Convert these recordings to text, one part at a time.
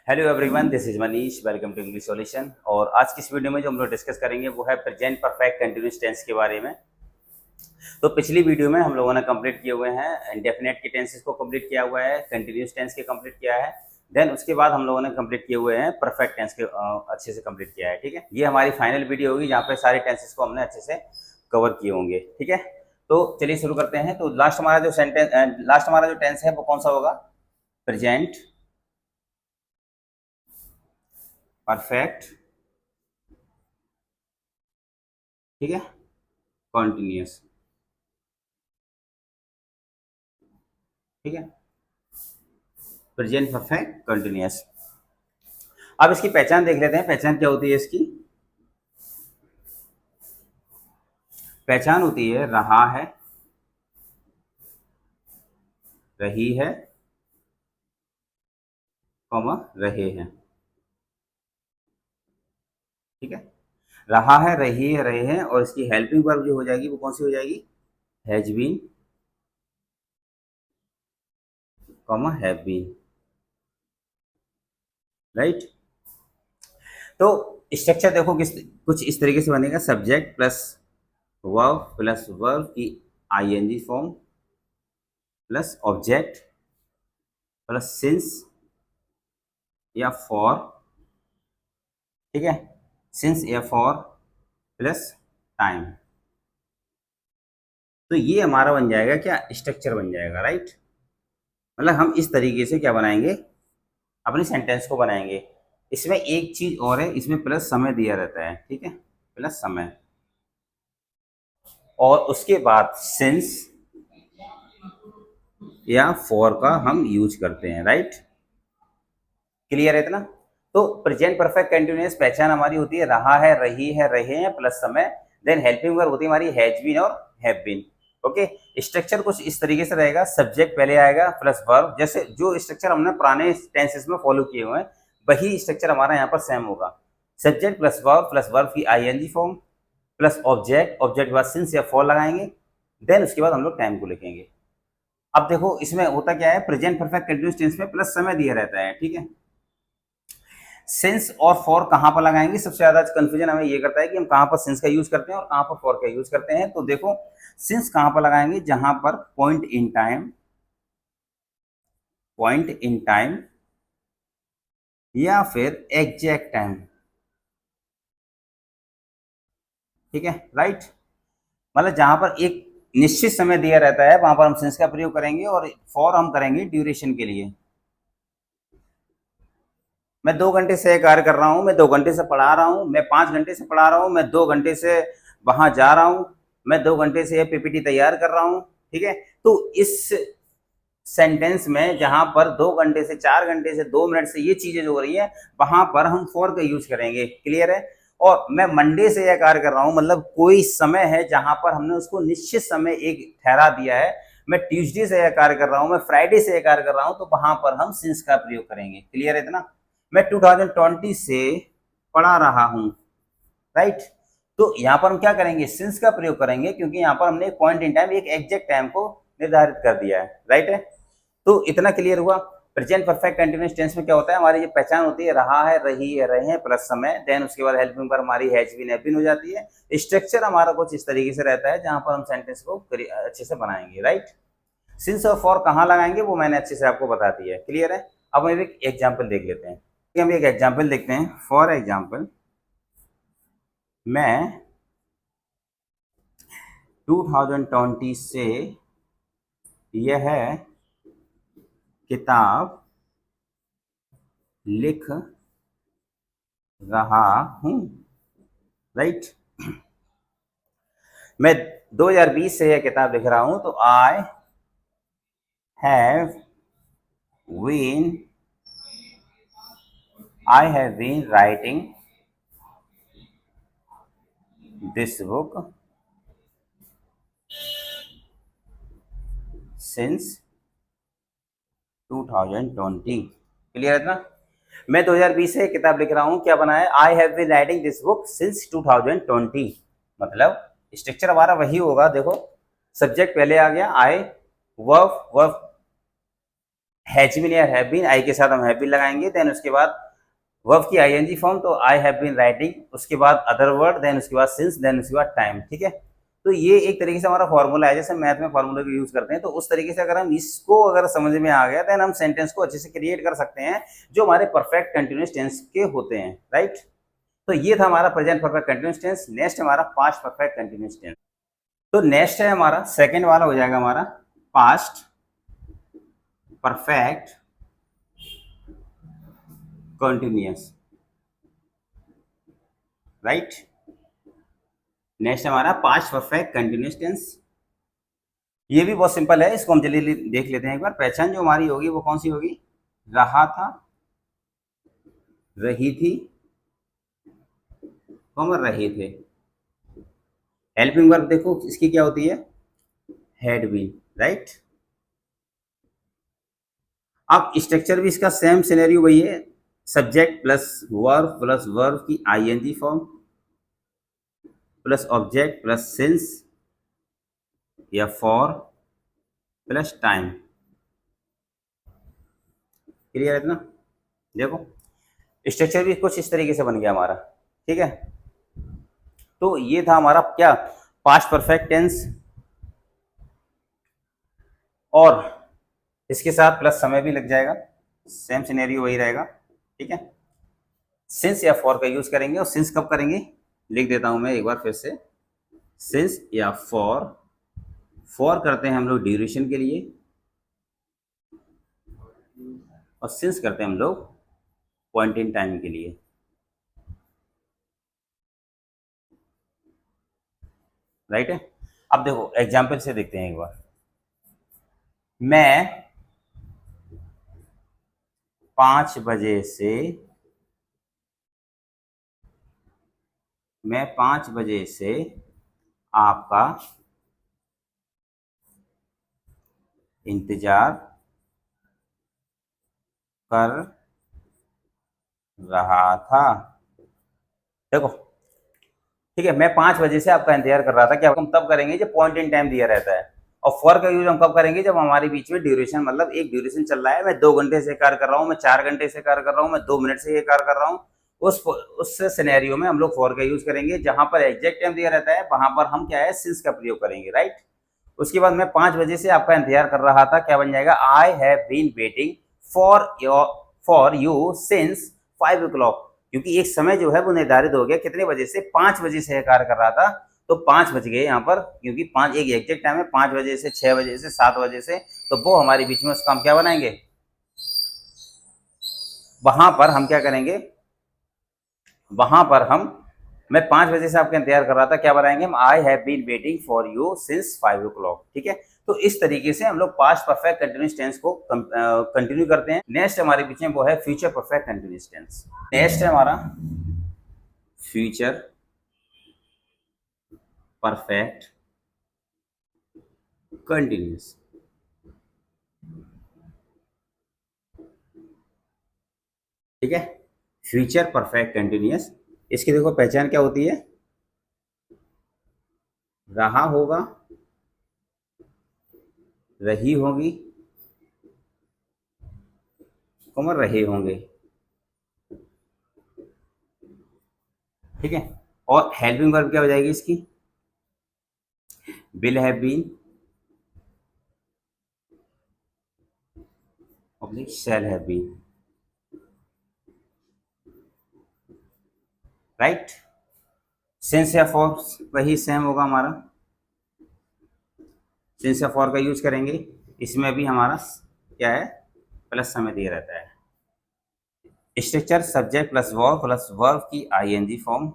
Hello everyone, this is Manish. Welcome to English solution. और आज की इस वीडियो में जो हम लोग डिस्कस करेंगे वो है प्रेजेंट परफेक्ट कंटिन्यूअस टेंस के बारे में। तो पिछली वीडियो में हम लोगों ने कंप्लीट किए हुए हैं इंडेफिनेट के टेंसेस को कंप्लीट किया हुआ है, कंटिन्यूअस टेंस के कंप्लीट किया है। देन उसके बाद हम लोगों ने कंप्लीट किए हुए हैं परफेक्ट टेंस के अच्छे से कंप्लीट किया है। ठीक है, ये हमारी फाइनल वीडियो होगी जहाँ पे सारे टेंसेस को हमने अच्छे से कवर किए होंगे। ठीक है, तो चलिए शुरू करते हैं। तो लास्ट हमारा जो टेंस है वो कौन सा होगा? प्रेजेंट परफेक्ट, ठीक है, कॉन्टिन्यूस। ठीक है, प्रेजेंट परफेक्ट कंटिन्यूअस। अब इसकी पहचान देख लेते हैं। पहचान क्या होती है इसकी? पहचान होती है रहा है, रही है, कॉमा रहे हैं। ठीक है, रहा है, रही है, रहे हैं, और इसकी हेल्पिंग वर्ब जो हो जाएगी वो कौन सी हो जाएगी? Has been, comma have been. Right. तो स्ट्रक्चर देखो कुछ इस तरीके से बनेगा। Subject plus verb plus verb की ING form plus object plus since या फॉर। ठीक है, सिंस या फॉर प्लस टाइम। तो ये हमारा बन जाएगा क्या? स्ट्रक्चर बन जाएगा। राइट। मतलब हम इस तरीके से क्या बनाएंगे? अपने सेंटेंस को बनाएंगे। इसमें एक चीज और है, इसमें प्लस समय दिया रहता है। ठीक है, प्लस समय, और उसके बाद सिंस या फॉर का हम यूज करते हैं। राइट, क्लियर है इतना? तो प्रेजेंट परफेक्ट कंटिन्यूअस पहचान हमारी होती है रहा है, रही है, रहे हैं प्लस समय। देन हेल्पिंग वर्ब होती है हमारी हैज बीन और हैव बीन। ओके, स्ट्रक्चर कुछ इस तरीके से रहेगा। सब्जेक्ट पहले आएगा प्लस वर्ब, जैसे जो स्ट्रक्चर हमने पुराने टेंसेस में फॉलो किए हुए हैं वही स्ट्रक्चर हमारा यहाँ पर सेम होगा। सब्जेक्ट प्लस वर्ब की ING form plus object, object के बाद सिंस या फॉर लगाएंगे। देन उसके बाद हम लोग टाइम को लिखेंगे। अब देखो इसमें होता क्या है, प्रेजेंट परफेक्ट कंटिन्यूअस टेंस में प्लस समय दिया रहता है। ठीक है, सिंस और फॉर कहां पर लगाएंगे? सबसे ज्यादा कंफ्यूजन हमें ये करता है कि हम कहां पर सिंस का यूज करते हैं और कहां पर फॉर का यूज करते हैं। तो देखो सिंस कहां पर लगाएंगे? जहां पर पॉइंट इन टाइम या फिर एग्जैक्ट टाइम। ठीक है, राइट। मतलब जहां पर एक निश्चित समय दिया रहता है वहां पर हम सिंस का प्रयोग करेंगे, और फॉर हम करेंगे ड्यूरेशन के लिए। मैं 2 घंटे से कार्य कर रहा हूँ, मैं 2 घंटे से पढ़ा रहा हूँ, मैं 5 घंटे से पढ़ा रहा हूँ, मैं 2 घंटे से वहां जा रहा हूँ, मैं 2 घंटे से पीपीटी तैयार कर रहा हूँ। ठीक है, तो इस सेंटेंस में जहां पर 2 घंटे से 4 घंटे से 2 मिनट से ये चीजें जो हो रही है वहां पर हम फॉर का यूज करेंगे। क्लियर है? और मैं मंडे से यह कार्य कर रहा हूं, मतलब कोई समय है जहां पर हमने उसको निश्चित समय एक ठहरा दिया है। मैं ट्यूसडे से यह कार्य कर रहा हूं, मैं फ्राइडे से यह कार्य कर रहा हूं, तो वहां पर हम सिंस का प्रयोग करेंगे। क्लियर है इतना? मैं 2020 से पढ़ा रहा हूं। राइट। तो यहां पर हम क्या करेंगे? सिंस का प्रयोग करेंगे, क्योंकि यहां पर हमने एक पॉइंट इन टाइम, एक एग्जैक्ट टाइम को निर्धारित कर दिया है। राइट है? तो इतना क्लियर हुआ। प्रेजेंट परफेक्ट कंटिन्यूअस टेंस में क्या होता है? हमारी जो पहचान होती है रहा है, रही है, रहे हैं प्लस समय। देन उसके बाद हेल्पिंग पर हमारी हैज बीन, हैव बीन हो जाती है। स्ट्रक्चर हमारा कुछ इस तरीके से रहता है जहां पर हम सेंटेंस को अच्छे से बनाएंगे। राइट। सिंस और फॉर कहां लगाएंगे वो मैंने अच्छे से आपको बता दिया है। क्लियर है? अब हम एक एग्जाम्पल देख लेते हैं। हम एक एग्जाम्पल देखते हैं। फॉर एग्जाम्पल, मैं 2020 से यह किताब लिख रहा हूं। राइट। मैं 2020 से यह किताब लिख रहा हूं, तो I have been writing this book since 2020। Clear है ना? मैं 2020 से किताब लिख रहा हूं, क्या बना है? I have been writing this book since 2020। मतलब स्ट्रक्चर हमारा वही होगा। देखो सब्जेक्ट पहले आ गया आई, वर्ब हैज बीन या हैव बीन, आई के साथ हम हैव बीन लगाएंगे, देन उसके बाद वर्ब की आईएनजी फॉर्म, तो आई हैव बीन राइटिंग, उसके बाद अदर वर्ड, देन उसके बाद सिंस, देन उसके बाद टाइम। ठीक है, तो ये एक तरीके से हमारा फॉर्मूला है, जैसे मैथ में फॉर्मूला का यूज करते हैं, तो उस तरीके से अगर हम इसको अगर समझ में आ गया, देन हम सेंटेंस को अच्छे से क्रिएट कर सकते हैं जो हमारे परफेक्ट कंटिन्यूअस टेंस के होते हैं, राइट। तो ये था हमारा present perfect continuous tense. Next हमारा पास्ट परफेक्ट कंटिन्यूअस टेंस। तो नेक्स्ट है हमारा सेकेंड वाला हो जाएगा हमारा past perfect continuous, right. Next हमारा पास्ट परफेक्ट कंटिन्यूअस टेंस। ये भी बहुत सिंपल है, इसको हम जल्दी देख लेते हैं एक बार। पहचान जो हमारी होगी वो कौन सी होगी? रहा था, रही थी, रहे थे। हेल्पिंग वर्ब देखो इसकी क्या होती है? Had been, right. अब स्ट्रक्चर भी इसका सेम सिनेरियो वही है, सब्जेक्ट प्लस वर्ब की ING form plus object plus since या फॉर प्लस टाइम। क्लियर है इतना? देखो स्ट्रक्चर भी कुछ इस तरीके से बन गया हमारा, ठीक है। तो ये था हमारा क्या? पास्ट परफेक्ट टेंस, और इसके साथ प्लस समय भी लग जाएगा, सेम सिनेरियो वही रहेगा, ठीक है। सिंस या फॉर का यूज करेंगे, और सिंस कब करेंगे लिख देता हूं मैं एक बार फिर से। सिंस या फॉर करते हैं हम लोग ड्यूरेशन के लिए, और सिंस करते हैं हम लोग पॉइंट इन टाइम के लिए, राइट है। अब देखो एग्जाम्पल से देखते हैं एक बार। मैं 5 बजे से आपका इंतजार कर रहा था। देखो ठीक है, मैं 5 बजे से आपका इंतजार कर रहा था, क्या हम तब करेंगे जब पॉइंट इन टाइम दिया रहता है। और फॉर का यूज हम कब करेंगे? जब हमारे बीच में ड्यूरेशन, मतलब एक ड्यूरेशन चल रहा है, मैं 2 घंटे से कार्य कर रहा हूँ, मैं 4 घंटे से कार्य कर रहा हूँ, मैं 2 मिनट से ये कार्य कर रहा हूँ, उस सिनेरियो में हम लोग फॉर का यूज करेंगे। जहां पर एग्जैक्ट टाइम दिया रहता है वहां पर हम क्या है, सिंस का प्रयोग करेंगे, राइट। उसके बाद मैं 5 बजे से आपका इंतजार कर रहा था, क्या बन जाएगा? I have been waiting for you since 5 o'clock, क्योंकि एक समय जो है वो निर्धारित हो गया, कितने बजे से? 5 बजे से कार्य कर रहा था, तो 5 बज गए यहाँ पर, क्योंकि 5 एक एग्जैक्ट टाइम है, 5 बजे से, 6 बजे से, 7 बजे से, तो वो हमारे बीच में उसका हम क्या बनाएंगे? वहां पर हम क्या करेंगे? वहां पर हम, मैं 5 बजे से आपका इंतजार कर रहा था, क्या बनाएंगे हम? I have been waiting for you since 5 o'clock, ठीक है। तो इस तरीके से हम लोग पास्ट परफेक्ट कंटिन्यूअस टेंस को कंटिन्यू करते हैं। नेक्स्ट हमारे बीच में वो है future perfect continuous tense. Next है हमारा फ्यूचर परफेक्ट कंटिन्यूअस। ठीक है, फ्यूचर परफेक्ट कंटिन्यूअस, इसकी देखो पहचान क्या होती है? रहा होगा, रही होगी, रहे होंगे, ठीक है। और हेल्पिंग वर्ब क्या हो जाएगी इसकी? Will have been oblique shall have been, right. Since या फॉर वही सेम होगा हमारा, सिंस या फॉर का यूज करेंगे, इसमें भी हमारा क्या है? प्लस समय दिया रहता है। स्ट्रक्चर सब्जेक्ट प्लस वर्ब की आईएनजी फॉर्म,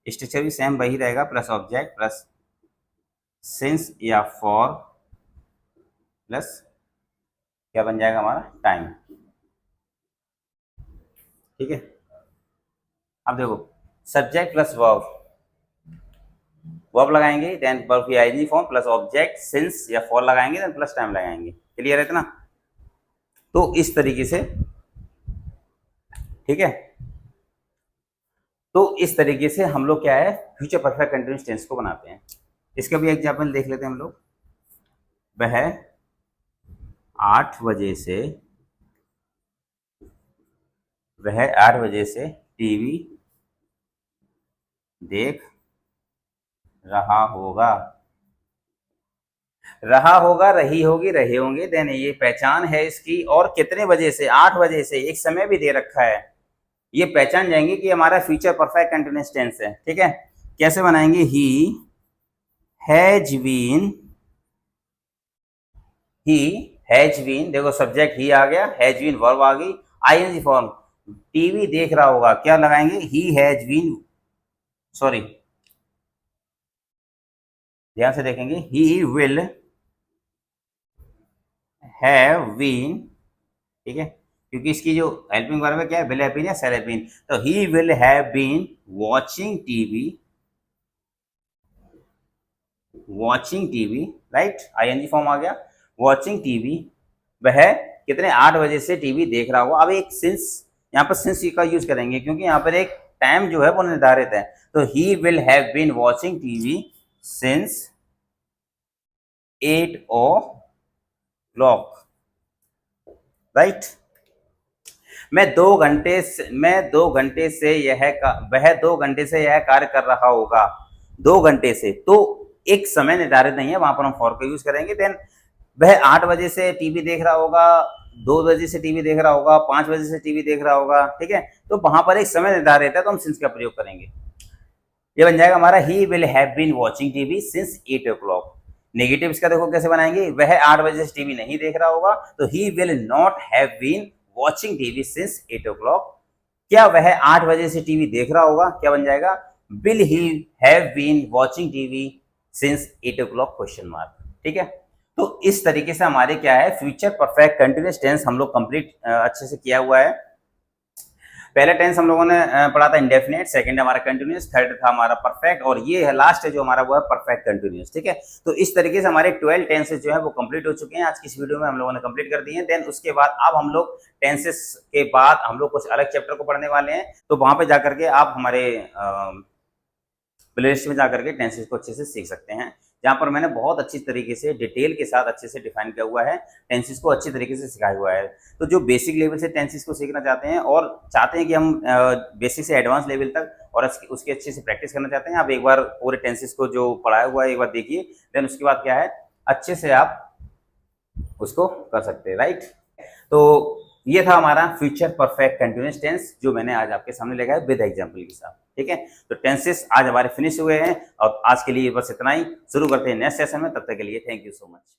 स्ट्रक्चर भी सेम वही रहेगा, प्लस ऑब्जेक्ट प्लस सिंस या फॉर प्लस क्या बन जाएगा हमारा? टाइम, ठीक है। अब देखो सब्जेक्ट प्लस वर्ब लगाएंगे, देन वर्ब की ING form plus object since या फॉर लगाएंगे, देन प्लस टाइम लगाएंगे। क्लियर है इतना? तो इस तरीके से, ठीक है, तो इस तरीके से हम लोग क्या है, फ्यूचर परफेक्ट कंटिन्यूअस टेंस को बनाते हैं। इसका भी एग्जाम्पल देख लेते हैं हम लोग। वह 8 बजे से वह 8 बजे से टीवी देख रहा होगा। रहा होगा, रही होगी, रहे होंगे, देन ये पहचान है इसकी। और कितने बजे से? 8 बजे से। एक समय भी दे रखा है। ये पहचान जाएंगे कि हमारा फ्यूचर परफेक्ट कंटिन्यूअस टेंस है। ठीक है, कैसे बनाएंगे? He has been, he has been, देखो सब्जेक्ट ही आ गया, हैज बीन वर्ब आ गई, आईएनजी फॉर्म। टीवी देख रहा होगा, क्या लगाएंगे? ही हैज बीन, सॉरी ध्यान से देखेंगे, ही विल हैव बीन। ठीक है, क्योंकि इसकी जो हेल्पिंग वर्ब है क्या है? विल हैव बीन या शैल हैव बीन। तो he will have been watching TV, watching TV, right, ING form आ गया, वॉचिंग टीवी। वह कितने? 8 बजे से टीवी देख रहा होगा। अब एक सिंस, यहाँ पर सिंस का यूज करेंगे क्योंकि यहाँ पर एक टाइम जो है वो निर्धारित है। तो he will have been watching TV since 8 o'clock, right. मैं 2 घंटे से वह 2 घंटे से यह कार्य कर रहा होगा। 2 घंटे से, तो एक समय निर्धारित नहीं है, वहां पर हम फॉर का यूज करेंगे। देन वह 8 बजे से टीवी देख रहा होगा, 2 बजे से टीवी देख रहा होगा, 5 बजे से टीवी देख रहा होगा। ठीक है, तो वहां पर एक समय निर्धारित है, तो हम सिंस का प्रयोग करेंगे। ये बन जाएगा हमारा he will have been watching TV since 8 o'clock। Negative इसका देखो कैसे बनाएंगे? वह 8 बजे से टीवी नहीं देख रहा होगा, तो he will not have been watching TV since 8 o'clock। क्या वह 8 बजे से टीवी देख रहा होगा? क्या बन जाएगा? Will he have been watching TV since 8 o'clock, question mark. ठीक है, तो इस तरीके से हमारे क्या है, फ्यूचर परफेक्ट कंटिन्यूअस टेंस हम लोग कंप्लीट अच्छे से किया हुआ है। पहला टेंस हम लोगों ने पढ़ा था इंडेफिनेट, सेकंड हमारा कंटिन्यूअस, थर्ड था हमारा परफेक्ट, और ये है लास्ट है जो हमारा वो है परफेक्ट कंटिन्यूअस। ठीक है, तो इस तरीके से हमारे 12 टेंसेस जो है वो कंप्लीट हो चुके हैं। आज की इस वीडियो में हम लोगों ने कंप्लीट कर दिए हैं। देन उसके बाद अब हम लोग टेंसेस के बाद हम लोग कुछ अलग चैप्टर को पढ़ने वाले हैं, तो वहां पे जाकर के आप हमारे प्लेलिस्ट में जाकर के टेंसेस को अच्छे से सीख सकते हैं, जहां पर मैंने बहुत अच्छी तरीके से डिटेल के साथ अच्छे से डिफाइन किया हुआ है, टेंसेस को अच्छी तरीके से सिखाया हुआ है। तो जो बेसिक लेवल से टेंसेस को सीखना चाहते हैं और चाहते हैं कि हम बेसिक से एडवांस लेवल तक और उसकी अच्छे से प्रैक्टिस करना चाहते हैं, आप एक बार पूरे टेंसेस को जो पढ़ाया हुआ है एक बार देखिए। देन उसके बाद क्या है, अच्छे से आप उसको कर सकते हैं, राइट। तो ये था हमारा फ्यूचर परफेक्ट कंटिन्यूअस टेंस जो मैंने आज आपके सामने लगाया विद एग्जांपल के साथ। ठीक है, तो टेंसेस आज हमारे फिनिश हुए हैं और आज के लिए बस इतना ही। शुरू करते हैं नेक्स्ट सेशन में, तब तक के लिए थैंक यू सो मच।